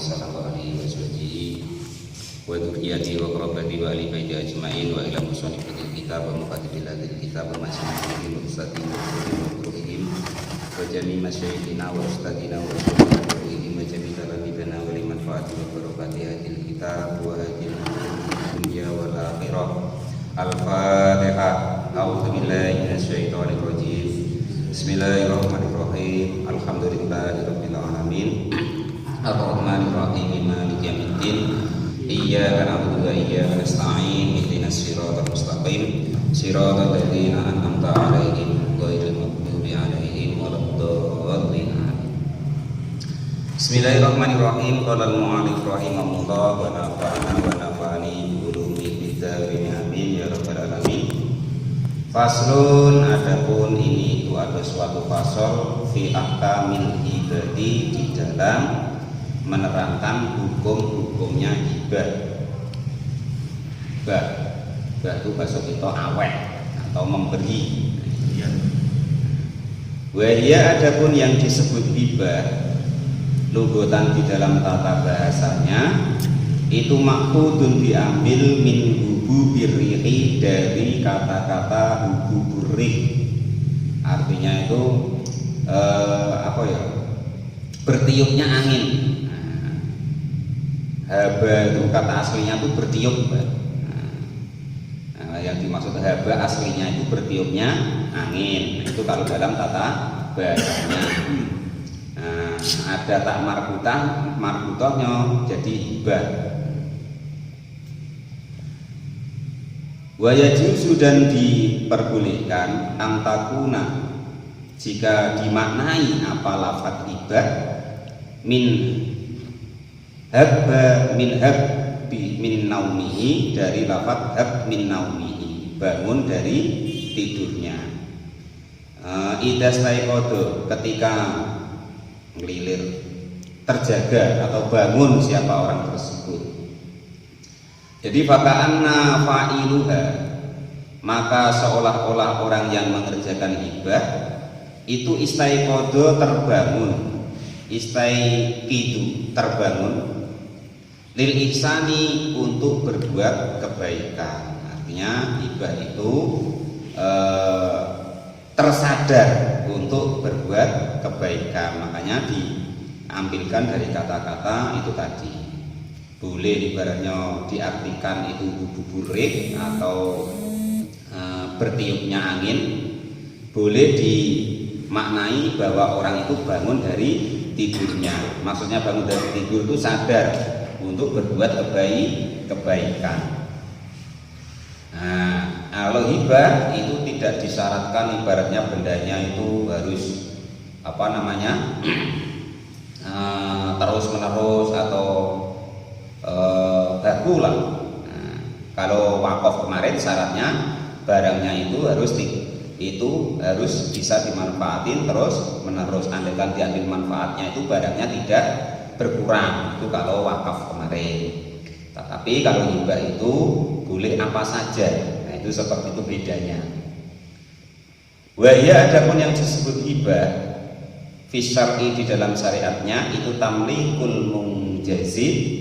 wasallam wa alihi wa sahbihi wa dzurriyyati wa qurrati wa ali baiti ajmain wa ila musannifil kitab wa muqaddibil hadil kitab wa masyikhil ustadin wa ruhim wa jami masyayikhina wa ustadina wa ruhim wa jami talabina wa liman fa'ati wa barakati hadil kitab wa hadil dunya wal akhirah. Al-Fatihah. A'udzu billahi minasyaitonir rajim. Bismillahirrahmanirrahim. Alhamdulillahirabbil alamin. Ar-Rahmanir Rahim. Maliki yaumiddin. Iyyaka na'budu wa iyyaka nasta'in. Ihdinas siratal mustaqim. Siratal ladzina an'amta 'alaihim ghairil maghdubi 'alaihim waladdallin. Bismillahirrahmanirrahim. Qala al-mu'allif rahimahullah wa nafa'ana wa nafa'ani bi ulumil kitab amin ya rabbal alamin. Faslun, adapun ini itu ada suatu fasal fi ahkamil ibadi, di dalam menerangkan hukum-hukumnya hibah. Hibah itu bahasa kita awek atau memberi. Wahia, adapun yang disebut hibah lugotan di dalam tata bahasanya itu makhudun diambil min hububir rihi, dari kata-kata hububur rih. Artinya itu bertiupnya angin. Haba itu kata aslinya itu bertiup. Yang dimaksud haba aslinya itu bertiupnya angin. Itu kalau dalam tata bahasanya. Ada tak marbutohnya jadi hibah. Wayajuzu, dan diperbolehkan antakuna, jika dimaknai apa lafaz hibah min habba min naumihi, dari lafaz hab min naumihi, bangun dari tidurnya. Idza staiqadha, ketika ngelilir, terjaga atau bangun siapa orang tersebut. Jadi faka'anna fa'iluha, maka seolah-olah orang yang mengerjakan hibah itu istaiqadha, terbangun, istaiqidu, terbangun, lil ihsani, untuk berbuat kebaikan. Artinya hibah itu tersadar untuk berbuat kebaikan, makanya diambilkan dari kata-kata itu tadi. Boleh ibaratnya diartikan itu hububur rih atau bertiupnya angin. Boleh dimaknai bahwa orang itu bangun dari tidurnya. Maksudnya bangun dari tidur itu sadar untuk berbuat kebaikan. Nah, kalau hibah itu tidak disyaratkan ibaratnya bendanya itu harus terus menerus atau baku lah. Kalau wakaf kemarin syaratnya barangnya itu harus bisa dimanfaatin terus menerus. Andaikan diambil manfaatnya itu barangnya tidak berkurang. Itu kalau wakaf kemarin. Tetapi kalau hibah itu boleh apa saja. Nah, itu seperti itu bedanya. Wahya, adapun yang disebut hibah fi syar'i, di dalam syariatnya itu tamlikul munjazid,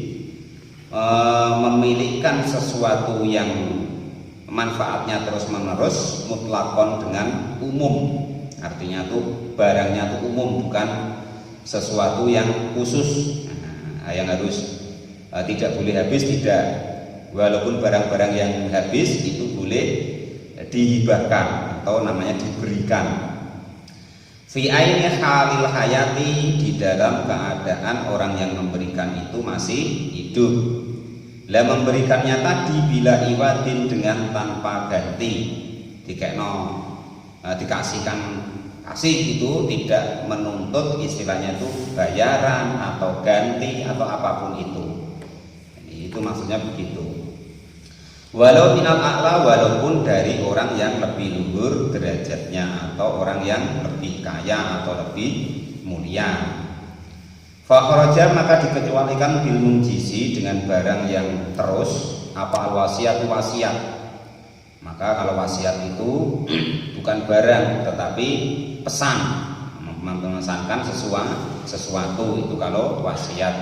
memilihkan sesuatu yang manfaatnya terus menerus, mutlakon, dengan umum. Artinya tuh barangnya tuh umum, bukan sesuatu yang khusus. Yang harus tidak boleh habis, tidak. Walaupun barang-barang yang habis itu boleh dihibahkan atau namanya diberikan. Fi aini halil hayati, di dalam keadaan orang yang memberikan itu masih hidup. Lah memberikannya tadi bila iwadin, dengan tanpa ganti. Dikasihkan kasih itu tidak menuntut istilahnya itu bayaran atau ganti atau apapun itu. Itu maksudnya begitu. Walau minal a'la, walaupun dari orang yang lebih luhur derajatnya atau orang yang lebih kaya atau lebih mulia. Fakhraja, maka dikecualikan bil munjisi, dengan barang yang terus, apa wasiat. Maka kalau wasiat itu bukan barang tetapi pesan, memesankan sesuatu, itu kalau wasiat.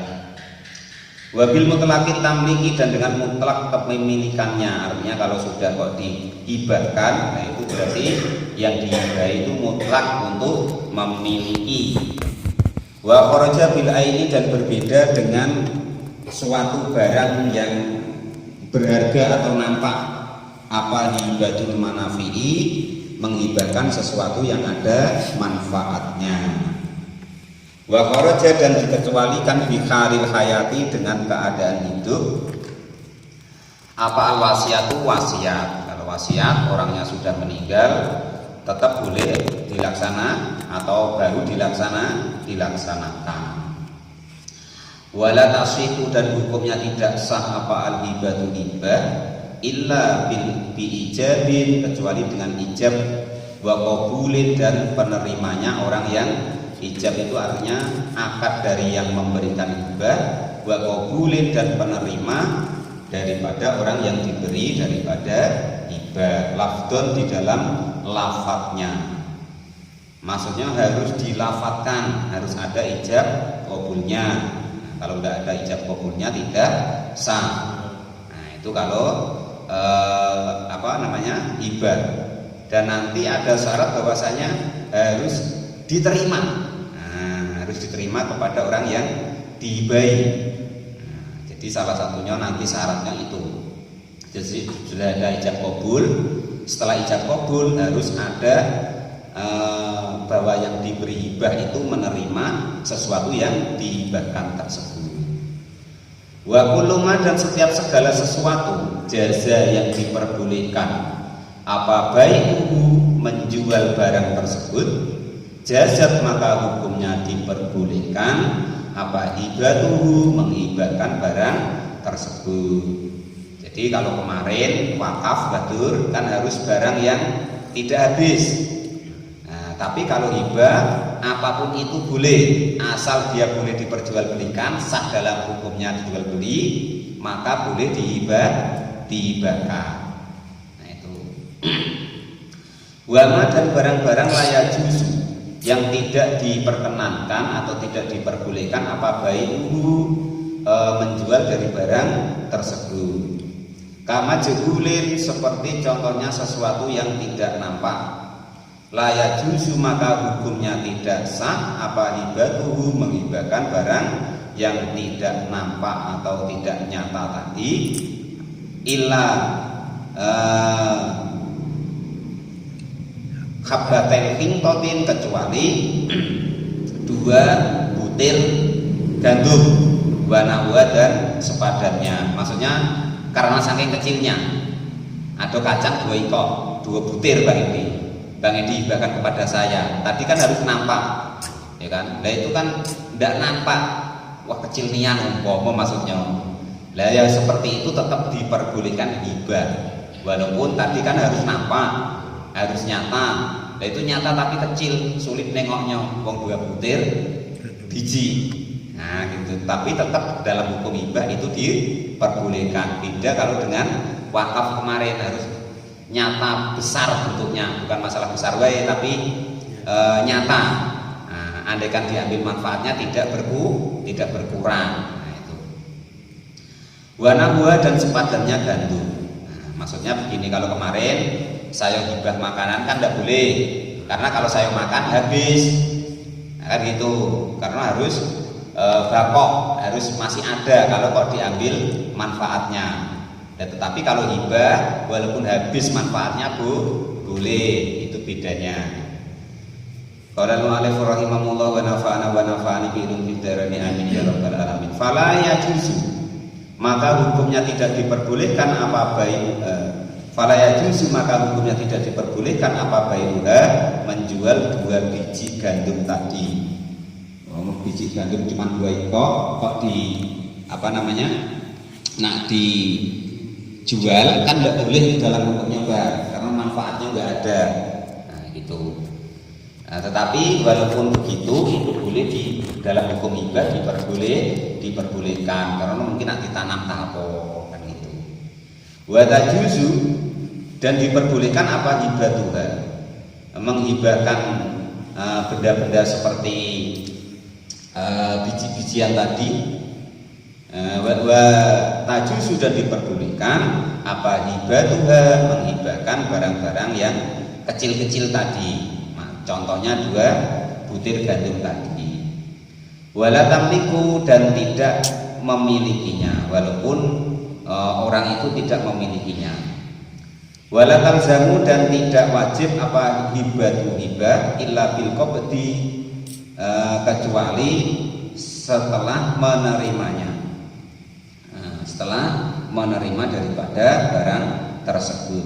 Wabil mutlaqit tamliki, dan dengan mutlak kepemilikannya. Artinya kalau sudah kok dihibahkan, nah itu berarti yang dihibahi itu mutlak untuk memiliki. Wa kharaja bil aini, dan berbeda dengan suatu barang yang berharga atau nampak. Apa hibatul manafi'i, menghibahkan sesuatu yang ada manfaatnya. Wa kharaja, dan dikecualikan bi khalil hayati, dengan keadaan hidup. Apa al wasiatu, wasiat. Kalau wasiat orangnya sudah meninggal tetap boleh dilaksanakan atau baru dilaksanakan. Wala tashihu, dan hukumnya tidak sah apa al hibatu hibah illa bi ijabin, kecuali dengan ijab, wa qabulin, dan penerimanya orang yang ijab itu artinya akad dari yang memberikan hibah, wa qabulin, dan penerima daripada orang yang diberi daripada hibah. Lafdun, di dalam lafadznya, maksudnya harus dilafatkan, harus ada ijab qabulnya. Kalau tidak ada ijab qabulnya tidak sah. Nah itu kalau hibah. Dan nanti ada syarat bahwasanya harus diterima. Nah, harus diterima kepada orang yang dihibahi. Nah, jadi salah satunya nanti syaratnya itu. Jadi sudah ada ijab qabul. Setelah ijab qabul harus ada bahwa yang diberi hibah itu menerima sesuatu yang dihibahkan tersebut. Wa kullu ma, dan setiap segala sesuatu jaza yang diperbolehkan apa bai'uhu, menjual barang tersebut, jazat, maka hukumnya diperbolehkan apa hibatuhu, menghibahkan barang tersebut. Jadi kalau kemarin wakaf batur kan harus barang yang tidak habis. Nah, tapi kalau hibah apapun itu boleh, asal dia boleh diperjualbelikan, sah dalam hukumnya dijual beli, maka boleh dihibahkan. Nah itu. Wama, dan barang-barang layak juzu, yang tidak diperkenankan atau tidak diperbolehkan apa bai'uhu, menjual dari barang tersebut. Kama jehulin, seperti contohnya sesuatu yang tidak nampak. Layak juzu, maka hukumnya tidak sah apa hibatuhu, menghibahkan barang yang tidak nampak atau tidak nyata tadi, illa khabbatain hintotin, kecuali 2 butir gandum, wanahwa, dan sepadannya. Maksudnya karena saking kecilnya, ada kacang 2 ikok, 2 butir Bang Edi bahkan kepada saya. Tadi kan harus nampak, ya kan? Nah itu kan tidak nampak, wah kecil nian umpama maksudnya. Lah ya seperti itu tetap diperbolehkan hibah, walaupun tadi kan harus nampak, harus nyata. Nah itu nyata tapi kecil, sulit nengoknya, wong 2 butir biji. Nah gitu. Tapi tetap dalam hukum hibah itu diperbolehkan. Beda kalau dengan wakaf kemarin, harus nyata besar bentuknya, bukan masalah besar wae tapi nyata. Nah, andaikan diambil manfaatnya tidak berkurang. Nah itu. Wanahwa, dan sepadannya gandum. Nah, maksudnya begini, kalau kemarin saya hibah makanan kan tidak boleh, karena kalau saya makan habis. Nah, kan gitu, karena harus bakok, harus masih ada kalau kok diambil manfaatnya. Ya, tetapi kalau hibah walaupun habis manfaatnya boleh, itu bedanya. Qala al-mu'allif rahimahullah wa nafa'ana wa nafa'ani bi ilmin fid-dharain amin ya rabbal alamin. Fala yajuzu, maka hukumnya tidak diperbolehkan apa fala yajuzu, maka hukumnya tidak diperbolehkan apa bai'uha, menjual 2 biji gandum tadi. Biji gandum cuma 2 ikok kok dijual kan tidak boleh dalam hukumnya karena manfaatnya nggak ada. Nah gitu. Nah, tetapi walaupun begitu itu boleh di dalam hukum hibah diperbolehkan karena mungkin nanti tanam tapo kan gitu. Wa tajuzu, dan diperbolehkan apa hibatuha, menghibahkan benda-benda seperti biji-bijian tadi. Wa wa taju sudah diperbolehkan apa hibatuha menghibahkan barang-barang yang kecil-kecil tadi. Nah, contohnya 2 butir gandum tadi. Wala tamliku dan tidak memilikinya walaupun orang itu tidak memilikinya. Wala talzamu dan tidak wajib apa hibatu hibah illa bil qabdi kecuali setelah menerimanya. Setelah menerima daripada barang tersebut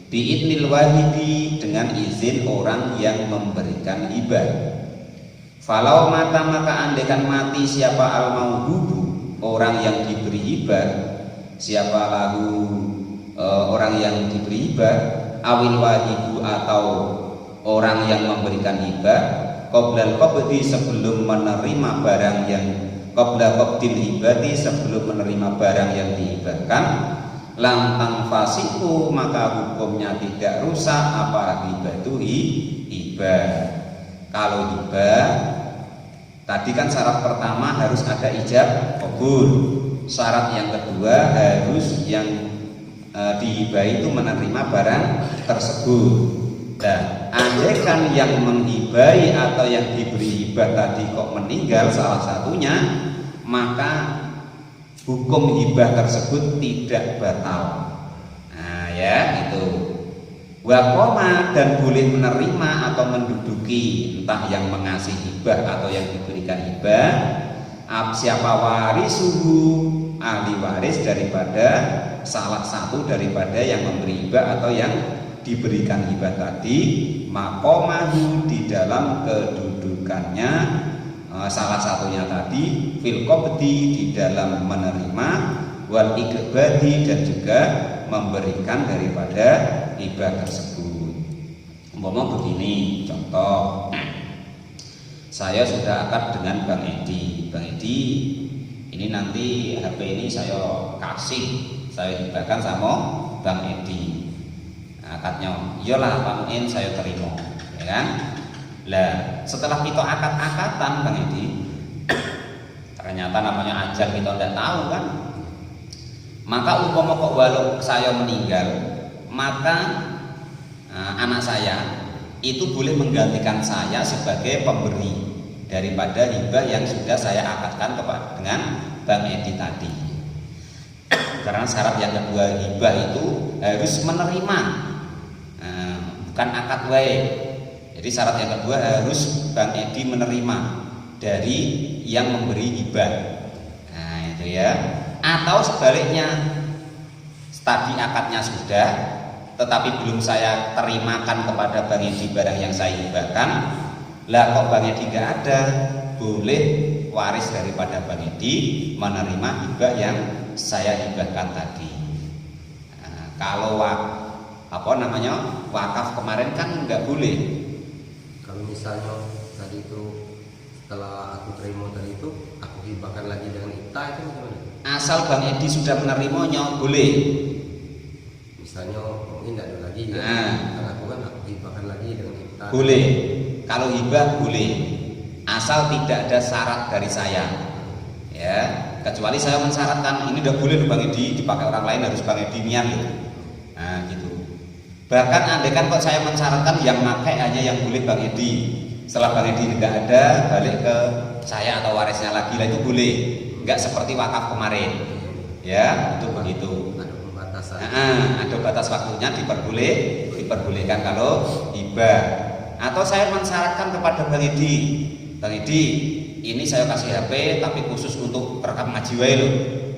biidnil wahibi dengan izin orang yang memberikan hibah. Falau mata maka andaikan mati siapa al-mauhubu orang yang diberi hibah, siapa lahu orang yang diberi hibah, awil wahibu atau orang yang memberikan hibah, qoblal qabdi sebelum menerima barang yang qabla qabdil hibati sebelum menerima barang yang dihibahkan, lantang fasiku maka hukumnya tidak rusak apa hibatu hibah. Kalau hibah tadi kan syarat pertama harus ada ijab qabul, syarat yang kedua harus yang dihibah itu menerima barang tersebut. Dan andaikan yang menghibahi atau yang diberi hibah tadi kok meninggal salah satunya, maka hukum hibah tersebut tidak batal. Nah ya itu. Waqoma dan boleh menerima atau menduduki entah yang mengasih hibah atau yang diberikan hibah siapa warisuhu ahli waris daripada salah satu daripada yang memberi hibah atau yang diberikan hibah tadi, maqamahu di dalam kedudukannya salah satunya tadi fil qabdi di dalam menerima wal ikbadi dan juga memberikan daripada hibah tersebut. Umpama begini contoh, saya sudah akad dengan Bang Edi. Bang Edi, ini nanti HP ini saya kasih, saya hibahkan sama Bang Edi. Akadnya, iyalah Pak Muin saya terima, ya kan? Lah setelah kita akad-akatan Bang Edi, ternyata namanya ajal kita tidak tahu kan? Maka umpama kok walau saya meninggal, maka anak saya itu boleh menggantikan saya sebagai pemberi daripada hibah yang sudah saya akadkan dengan Bang Edi tadi. Karena syarat yang kedua hibah itu harus menerima, bukan akad wae. Jadi syarat yang kedua harus Bang Edi menerima dari yang memberi hibah. Nah itu ya. Atau sebaliknya, tadi akadnya sudah, tetapi belum saya terimakan kepada Bang Edi barang yang saya hibahkan. Lah kok Bang Edi nggak ada, boleh waris daripada Bang Edi menerima hibah yang saya hibahkan tadi. Nah, kalau wakaf kemarin kan nggak boleh. Kalau misalnya tadi itu setelah aku terima tadi itu aku hibahkan lagi dengan ITA itu bagaimana? Asal Bang Edi sudah menerimanya boleh. Misalnya mungkin tidak ada lagi ya. Karena aku hibahkan lagi dengan ITA. Boleh. Kalau hibah boleh. Asal tidak ada syarat dari saya. Ya, kecuali saya mensyaratkan ini udah boleh Bang Edi dipakai orang lain harus Bang Edi nian gitu. Nah, gitu. Bahkan andaikan kok saya mensyaratkan yang pakai hanya yang boleh Bang Edi. Setelah Bang Edi tidak ada, balik ke saya atau warisnya lagi lah itu boleh. Enggak seperti wakaf kemarin. Ya, itu begitu. Ada pembatasan. Ada batas waktunya diperbolehkan kalau hibah. Atau saya mensyaratkan kepada Bang Edi, Bang Edi, ini saya kasih HP tapi khusus untuk rekam ngaji wae loh.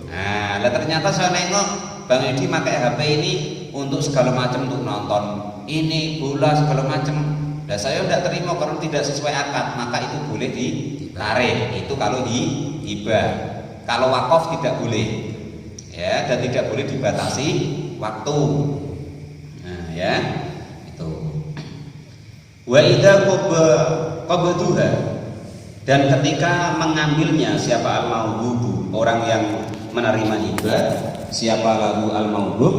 Nah, lah ternyata saya nengok Bang Edi pakai HP ini untuk segala macam, untuk nonton ini bola segala macam. Nah, saya tidak terima karena tidak sesuai akad, maka itu boleh ditarik. Itu kalau hibah. Kalau wakaf tidak boleh. Ya, dan tidak boleh dibatasi waktu. Nah, ya. Itu. Wa idza qabduha dan ketika mengambilnya siapa al-mauhub, orang yang menerima hibah, siapa lahu al-mauhub,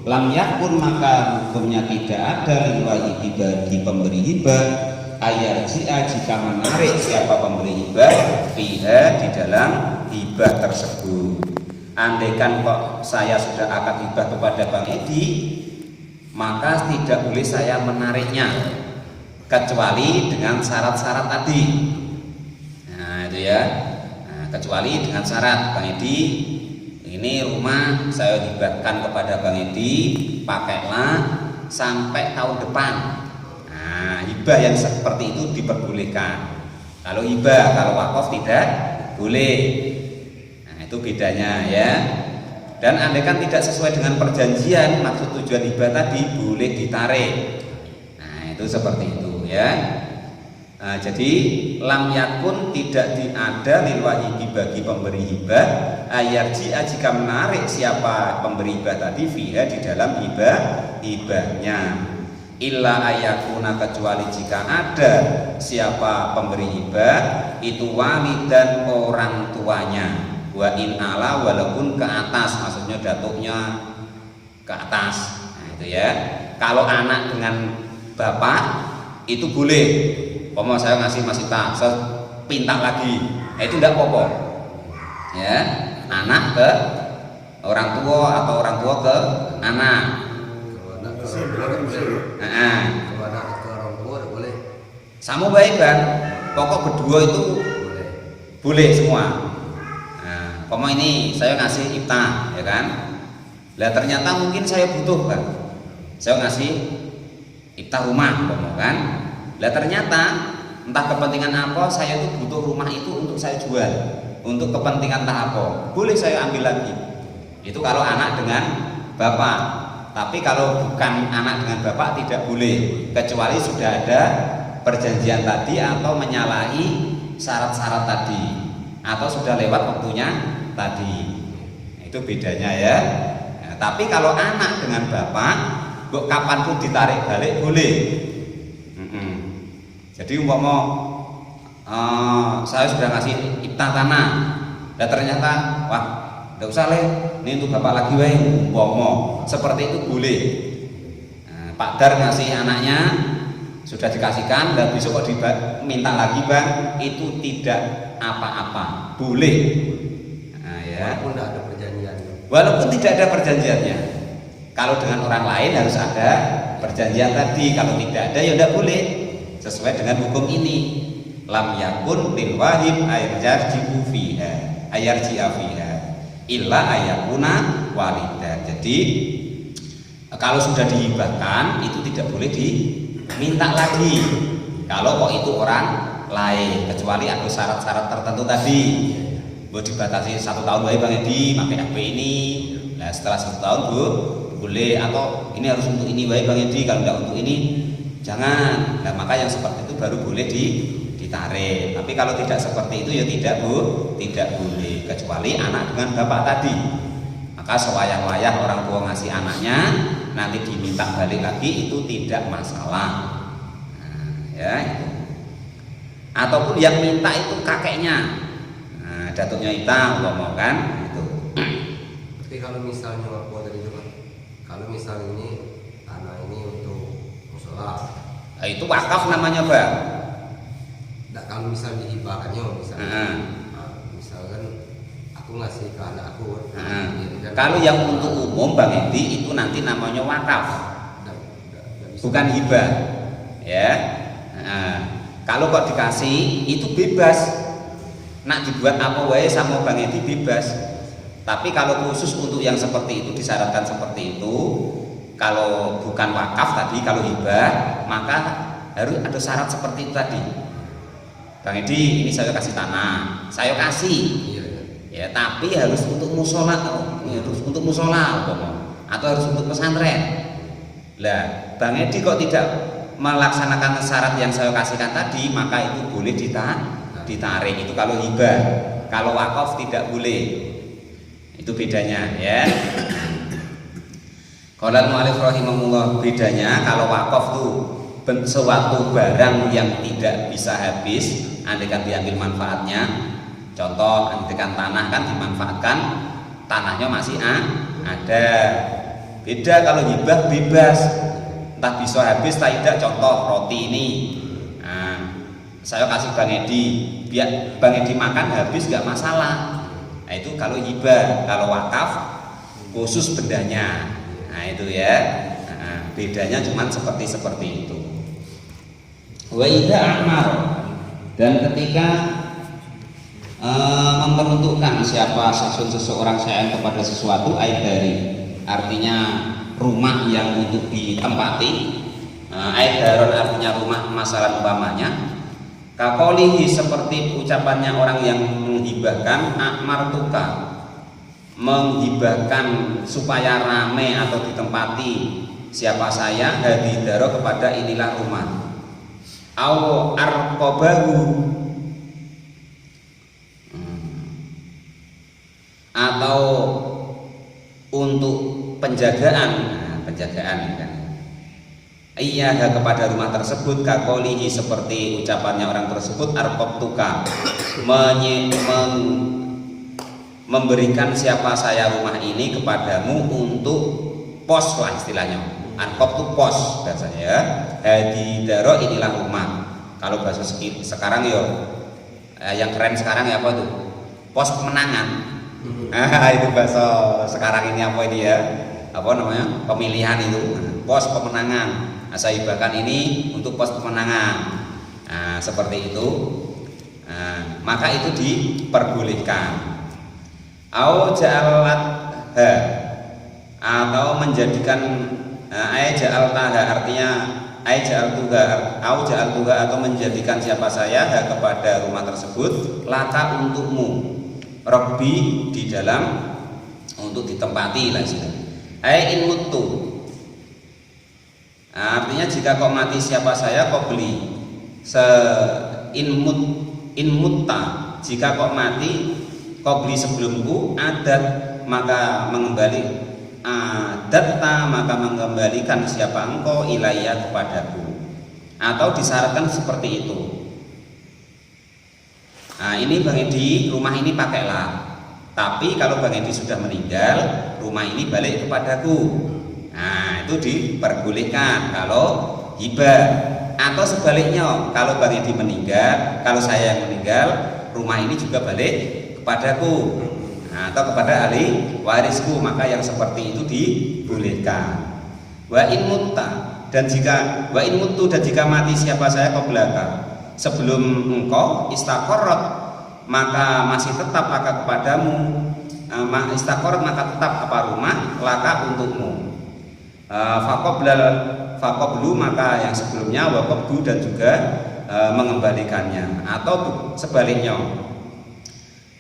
lam yakun maka hukumnya tidak ada liwahid bagi pemberi hibah ayarji'a jika menarik siapa pemberi hibah fiha di dalam hibah tersebut. andaikan kok saya sudah akad hibah kepada Bang Edi, maka tidak boleh saya menariknya kecuali dengan syarat-syarat tadi. Nah itu ya, nah, kecuali dengan syarat, Bang Edi, ini rumah saya hibahkan kepada Bang Edi, pakailah sampai tahun depan. Nah hibah yang seperti itu diperbolehkan. Kalau hibah, kalau wakaf tidak boleh. Nah itu bedanya ya. Dan andaikan tidak sesuai dengan perjanjian, maksud tujuan hibah tadi, boleh ditarik. Nah itu seperti itu ya. Nah, jadi lam yakun tidak diada lil wahibi bagi pemberi hibah ayarji'a jika menarik siapa pemberi hibah tadi fiha di dalam hibahnya, illa ayakuna kecuali jika ada siapa pemberi hibah itu walidan orang tuanya, wa in ala walaupun ke atas, maksudnya datuknya ke atas. Nah itu ya, kalau anak dengan bapak itu boleh. Pomo saya ngasih Mas Ita, saya pinta lagi, nah, itu tidak apa-apa ya, anak ke orang tua atau orang tua ke anak. Kalau anak ke orang tua Nah, kalau anak ke orang tua boleh. sama baik kan, pokok berdua itu Boleh. boleh semua. Nah, pomo ini saya ngasih Ita ya kan, lah ternyata mungkin saya butuh kan, saya ngasih Ita rumah pomo kan. Lah ternyata entah kepentingan apa saya itu butuh rumah itu untuk saya jual, untuk kepentingan entah apa, boleh saya ambil lagi. Itu kalau anak dengan bapak. Tapi kalau bukan anak dengan bapak tidak boleh, kecuali sudah ada perjanjian tadi atau menyalahi syarat-syarat tadi, atau sudah lewat waktunya tadi. Itu bedanya ya. Nah, tapi kalau anak dengan bapak, kapanpun ditarik balik boleh. Jadi umpama saya sudah ngasih Ipta tanah, dan ternyata wah tidak usah leh, ini untuk bapak lagi wae, umpama seperti itu boleh. Nah, Pak Dar ngasih anaknya sudah dikasihkan, dan besok kok diminta lagi bang, itu tidak apa-apa, boleh. Nah, ya. Walaupun tidak ada perjanjian. Walaupun tidak ada perjanjiannya. Kalau dengan orang lain harus ada perjanjian tadi, kalau tidak ada ya tidak boleh. Sesuai dengan hukum ini, lam yakun lil wahib ayarji'u fiha ayarji'a fiha illa ayakuna walida. Jadi kalau sudah dihibahkan itu tidak boleh diminta lagi kalau kok itu orang lain, kecuali ada syarat-syarat tertentu tadi. Mau dibatasi 1 tahun baik Bang Edi pakai HP ini, nah setelah 1 tahun bu boleh, atau ini harus untuk ini baik Bang Edi, kalau tidak untuk ini jangan. Nah maka yang seperti itu baru boleh ditarik. Tapi kalau tidak seperti itu ya tidak boleh, kecuali anak dengan bapak tadi. Maka sewayang-wayang orang tua ngasih anaknya, nanti diminta balik lagi itu tidak masalah. Nah, ya itu. Ataupun yang minta itu kakeknya, nah, datuknya Ita ngomong kan itu. Tapi kalau misalnya aku tadi juga, kalau misalnya ini tanah ini untuk musola, Nah, itu wakaf namanya bang. nah, kalau misalnya dihibahkannya misalnya, misalkan aku ngasih ke anak aku, kan, Kalau yang untuk umum Bang Edi itu nanti namanya wakaf, bukan hibah ya. Kalau kok dikasih itu bebas, nak dibuat apa wae sama Bang Edi bebas. Tapi kalau khusus untuk yang seperti itu, disyaratkan seperti itu, kalau bukan wakaf tadi, kalau hibah maka harus ada syarat seperti itu tadi. Bang Edi, ini saya kasih tanah, saya kasih, ya tapi harus untuk musola, harus untuk musola atau harus untuk pesantren. Lah Bang Edi kok tidak melaksanakan syarat yang saya kasihkan tadi, maka itu boleh ditarik. Itu kalau hibah. Kalau wakaf tidak boleh. Itu bedanya ya. Qala al-mu'allif rahimahullah, bedanya kalau wakaf tuh suatu barang yang tidak bisa habis andaikan diambil manfaatnya. Contoh, andaikan tanah kan dimanfaatkan, tanahnya masih ada. Beda kalau hibah bebas, entah bisa habis entah tidak. Contoh roti ini, nah, saya kasih Bang Edi, biar Bang Edi makan habis nggak masalah. Nah, itu kalau hibah. Kalau wakaf khusus bendanya. Nah, itu ya. Nah, bedanya cuman seperti itu. Wa idza amar, dan ketika memperuntukkan siapa seseorang sayang kepada sesuatu, dari artinya rumah yang untuk ditempati, aidaron artinya rumah masalah umpamanya, kakolihi seperti ucapannya orang yang menghibahkan, akmartuka menghibahkan supaya rame atau ditempati siapa saya, hadidaro kepada inilah rumah, au arqabahu atau untuk penjagaan kan, iya kepada rumah tersebut, kakolihi seperti ucapannya orang tersebut, arqabtuka memberikan siapa saya rumah ini kepadamu untuk pos lah istilahnya. Arqab itu pos bahasanya ya. Hadidaro inilah rumah. Kalau bahasa sekarang ya, yang keren sekarang ya apa itu? Pos pemenangan. Itu bahasa sekarang ini apa ini ya? Apa namanya? Pemilihan itu. Pos pemenangan. Nah, saya hibahkan ini untuk pos pemenangan. Nah, seperti itu. Nah, maka itu diperbolehkan. Au ja'alat atau menjadikan ja'altaha artinya ja'altuha atau menjadikan siapa saya kepada rumah tersebut laka untukmu, Rabbi di dalam untuk ditempati lah in mutu. Artinya jika kau mati siapa saya kau beli in mutta jika kau mati kau beli sebelumku, adat maka mengembalikan siapa engkau ilayya kepadaku, atau disyaratkan seperti itu. Nah, ini Bang Edi rumah ini pakailah, tapi kalau Bang Edi sudah meninggal rumah ini balik kepadaku. Nah, itu diperbolehkan kalau hibah. Atau sebaliknya, kalau Bang Edi meninggal, kalau saya yang meninggal rumah ini juga balik kepadaku, atau kepada ahli warisku, maka yang seperti itu dibolehkan. Wa in mutta dan jika mati siapa saya kau belakang sebelum engkau istaqarrat maka masih tetap maka kepadamu istaqarrat maka tetap apa rumah laka untukmu, faqablu maka yang sebelumnya waqabdu dan juga mengembalikannya, atau sebaliknya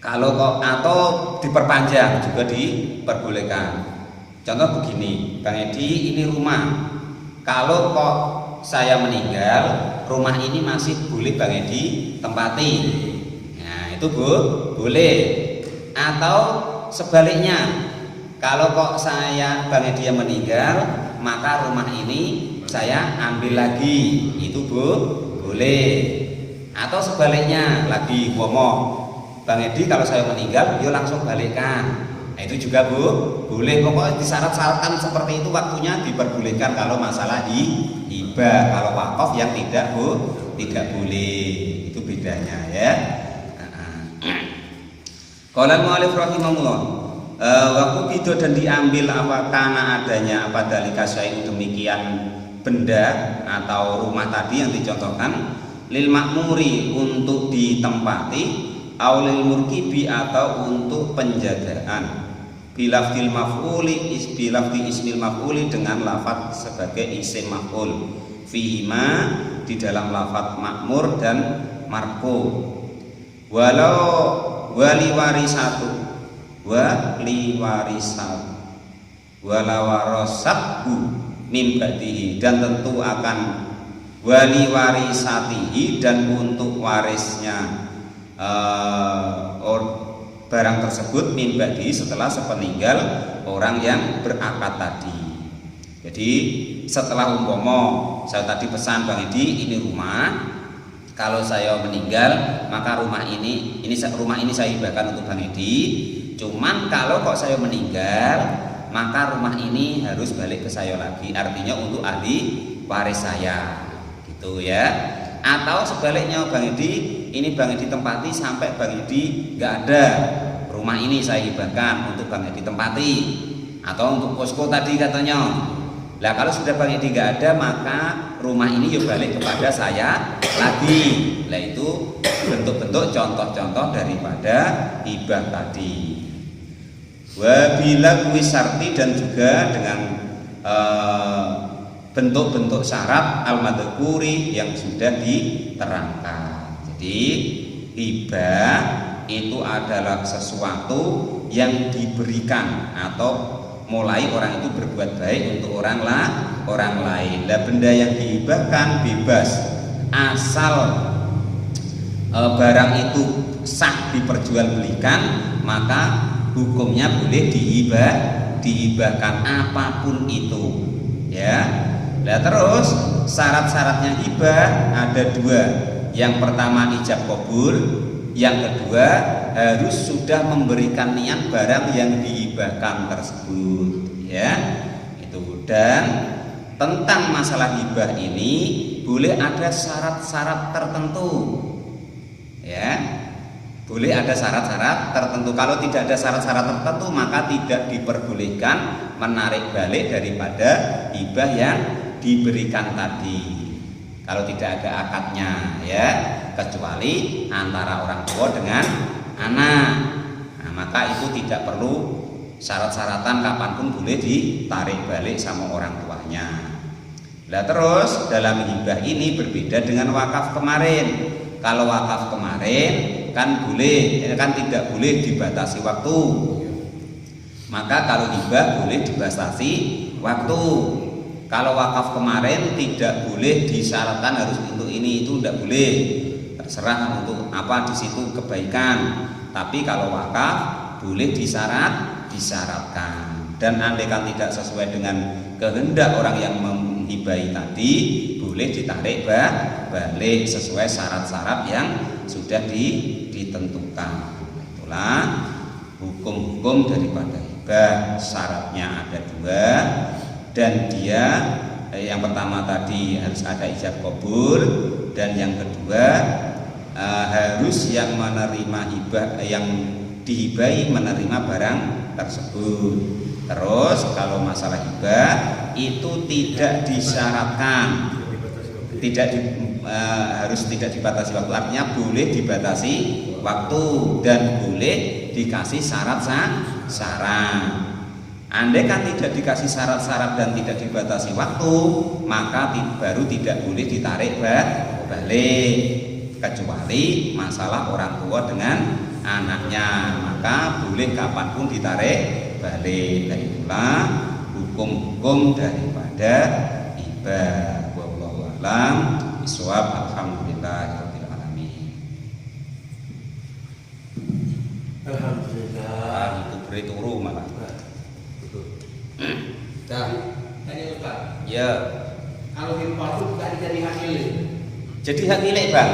atau diperpanjang juga diperbolehkan. Contoh begini, Bang Edi ini rumah, kalau kok saya meninggal rumah ini masih boleh Bang Edi tempati. Nah, itu boleh. Atau sebaliknya, kalau kok saya Bang Edi yang meninggal maka rumah ini saya ambil lagi, itu boleh. Atau sebaliknya lagi ngomong, Bang Edi kalau saya meninggal dia langsung balikkan. Nah, itu juga boleh. Pokoknya disyarat-syaratkan seperti itu, waktunya diperbolehkan kalau masalah hibah. Kalau wakaf yang tidak boleh. Itu bedanya ya. Qala al-mu'allif rahimahullah, wa qubido dan diambil apa karena adanya apa dalika syai'un demikian benda atau rumah tadi yang dicontohkan, lil makmuri untuk ditempati, aulil murkibi atau untuk penjagaan, bilafdil maf'uli bilafdi ismil maf'uli dengan lafaz sebagai isim maf'ul, fihima di dalam lafaz makmur dan marfu, walau wali warisatu wala warasathu mim ba'dihi, dan tentu akan wali warisatihi dan untuk warisnya barang tersebut mim ba'dihi setelah sepeninggal orang yang berakad tadi. Jadi setelah saya tadi pesan Bang Edi ini rumah, kalau saya meninggal maka rumah ini saya hibahkan untuk Bang Edi. Cuman kalau kok saya meninggal maka rumah ini harus balik ke saya lagi, artinya untuk ahli waris saya, gitu ya. Atau sebaliknya Bang Edi, ini Bang Edi tempati sampai Bang Edi nggak ada, rumah ini saya hibahkan untuk Bang Edi tempati, atau untuk posko tadi katanya. Nah kalau sudah Bang Edi nggak ada, maka rumah ini ya balik kepada saya lagi. Nah itu bentuk-bentuk contoh-contoh daripada hibah tadi. Wabila wisarti, dan juga dengan bentuk-bentuk syarat al-madhkuri yang sudah diterangkan. Jadi hibah itu adalah sesuatu yang diberikan atau mulai orang itu berbuat baik untuk orang lain. Nah, benda yang dihibahkan bebas asal barang itu sah diperjualbelikan, maka hukumnya boleh dihibahkan apapun itu, ya. Nah terus syarat-syaratnya hibah ada 2. Yang pertama ijab qabul, yang kedua harus sudah memberikan niat barang yang dihibahkan tersebut, ya. Itu. Dan tentang masalah hibah ini boleh ada syarat-syarat tertentu, ya. Boleh ada syarat-syarat tertentu. Kalau tidak ada syarat-syarat tertentu, maka tidak diperbolehkan menarik balik daripada hibah yang diberikan tadi. Kalau tidak ada akadnya, ya, kecuali antara orang tua dengan anak. Nah, maka itu tidak perlu syarat-syaratan, kapanpun boleh ditarik balik sama orang tuanya. Nah terus dalam hibah ini berbeda dengan wakaf kemarin. Kalau wakaf kemarin kan boleh, kan tidak boleh dibatasi waktu. Maka kalau hibah boleh dibatasi waktu. Kalau wakaf kemarin tidak boleh disyaratkan harus untuk ini itu, tidak boleh. Terserah untuk apa di situ kebaikan. Tapi kalau wakaf boleh disyaratkan. Dan andaikan tidak sesuai dengan kehendak orang yang menghibahi tadi, boleh ditarik balik sesuai syarat-syarat yang sudah ditentukan. Itulah hukum-hukum daripada hibah. Syaratnya ada 2. Dan dia yang pertama tadi harus ada ijab qabul, dan yang kedua harus yang menerima hibah, yang dihibahi menerima barang tersebut. Terus kalau masalah hibah itu tidak disyaratkan, harus tidak dibatasi waktu, artinya boleh dibatasi waktu dan boleh dikasih syarat-syarat. Andai kan tidak dikasih syarat-syarat dan tidak dibatasi waktu, maka baru tidak boleh ditarik balik, kecuali masalah orang tua dengan anaknya, maka boleh kapanpun ditarik balik. Dan itulah hukum-hukum daripada hibah. Wallahu a'lam bishawab. Alhamdulillahirabbil alamin. Alhamdulillah. Itu beri turu malah. Dah. Tanya Ustaz, Ya. kalau hibah itu tidak jadi hak milik. Jadi hak milik, Bang.